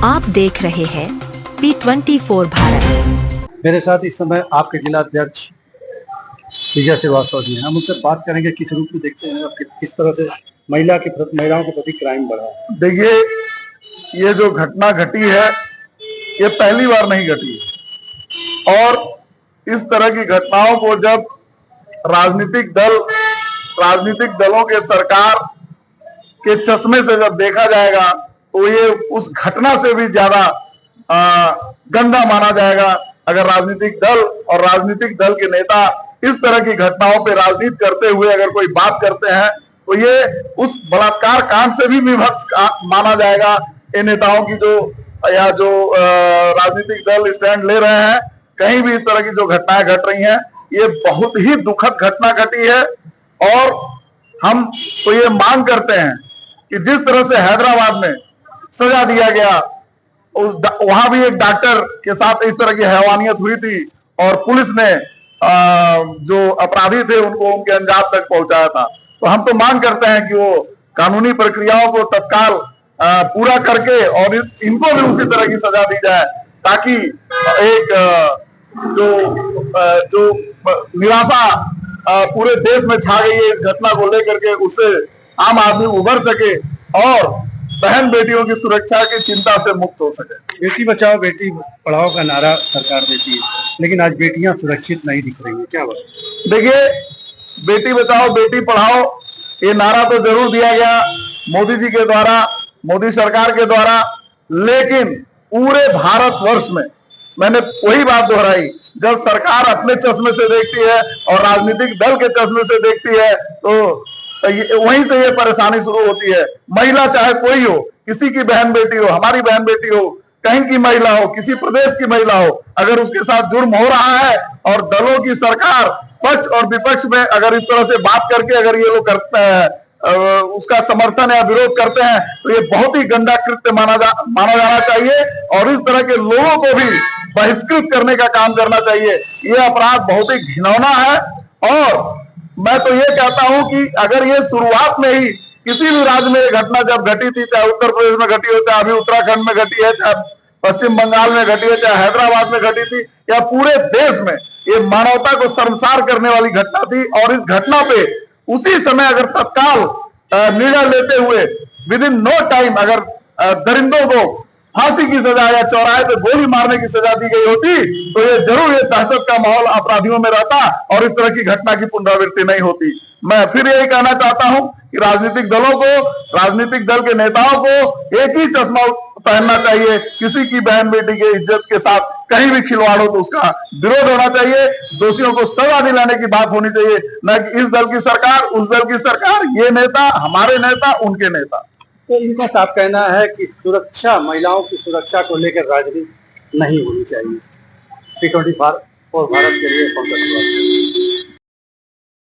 आप देख रहे हैं P24 भारत। मेरे साथ इस समय आपके जिला अध्यक्ष विजय श्रीवास्तव जी हैं। हम उनसे बात करेंगे किस रूप में देखते हैं कि किस तरह से महिलाओं के प्रति क्राइम बढ़ा है। देखिए, ये जो घटना घटी है ये पहली बार नहीं घटी और इस तरह की घटनाओं को जब राजनीतिक दलों के सरकार के चश्मे से जब देखा जाएगा तो ये उस घटना से भी ज्यादा गंदा माना जाएगा। अगर राजनीतिक दल और राजनीतिक दल के नेता इस तरह की घटनाओं पे राजनीति करते हुए अगर कोई बात करते हैं तो ये उस बलात्कार कांड से भी विभत्स माना जाएगा। इन नेताओं की जो राजनीतिक दल स्टैंड ले रहे हैं, कहीं भी इस तरह की जो घटनाएं घट रही हैं, ये बहुत ही दुखद घटना घटी है। और हम तो ये मांग करते हैं कि जिस तरह से हैदराबाद में सजा दिया गया, वहां भी एक डॉक्टर के साथ इस तरह की हैवानियत हुई थी और पुलिस ने जो अपराधी थे उनको उनके अंजाम तक पहुंचाया था। तो हम तो मांग करते हैं कि वो कानूनी प्रक्रियाओं को तत्काल पूरा करके और इनको भी उसी तरह की सजा दी जाए, ताकि एक जो निराशा पूरे देश में छा गई है इस घटना को लेकर के, उससे आम आदमी उभर सके और बहन बेटियों की सुरक्षा की चिंता से मुक्त हो सके। बेटी बचाओ बेटी पढ़ाओ का नारा सरकार देती है, लेकिन आज बेटियां सुरक्षित नहीं दिख रही है, क्या बात? देखिए, बेटी बचाओ बेटी पढ़ाओ ये नारा तो जरूर दिया गया मोदी जी के द्वारा, मोदी सरकार के द्वारा, लेकिन पूरे भारतवर्ष में मैंने वही बात दोहराई, जब सरकार अपने चश्मे से देखती है और राजनीतिक दल के चश्मे से देखती है तो वहीं से ये परेशानी शुरू होती है। महिला चाहे कोई हो, किसी की बहन बेटी हो, हमारी बहन बेटी हो, कहीं की महिला हो, किसी प्रदेश की महिला हो, अगर उसके साथ जुर्म हो रहा है और दलों की सरकार पक्ष और विपक्ष में अगर इस तरह से बात करके अगर ये लोग करते हैं, उसका समर्थन या विरोध करते हैं, तो ये बहुत ही गंदा कृत्य माना जाना चाहिए और इस तरह के लोगों को भी बहिष्कृत करने का काम करना चाहिए। ये अपराध बहुत ही घिनौना है और मैं तो ये कहता हूं कि अगर ये शुरुआत में ही किसी भी राज्य में ये घटना जब घटी थी, चाहे उत्तर प्रदेश में घटी हो, चाहे अभी उत्तराखंड में घटी है, चाहे पश्चिम बंगाल में घटी है, चाहे हैदराबाद में घटी थी, या पूरे देश में, ये मानवता को शर्मसार करने वाली घटना थी। और इस घटना पे उसी समय अगर तत्काल निर्णय लेते हुए विद इन नो टाइम अगर दरिंदों को फांसी की सजा या चौराहे पे गोली मारने की सजा दी गई होती तो ये जरूर ये दहशत का माहौल अपराधियों में रहता और इस तरह की घटना की पुनरावृत्ति नहीं होती। मैं फिर यही कहना चाहता हूं कि राजनीतिक दलों को, राजनीतिक दल के नेताओं को एक ही चश्मा पहनना चाहिए। किसी की बहन बेटी के इज्जत के साथ कहीं भी खिलवाड़ हो तो उसका विरोध होना चाहिए, दोषियों को सजा दिलाने की बात होनी चाहिए, न कि इस दल की सरकार, उस दल की सरकार, ये नेता, हमारे नेता, उनके नेता। तो इनका साफ कहना है कि सुरक्षा, महिलाओं की सुरक्षा को लेकर राजनीति नहीं होनी चाहिए। P24 भारत के लिए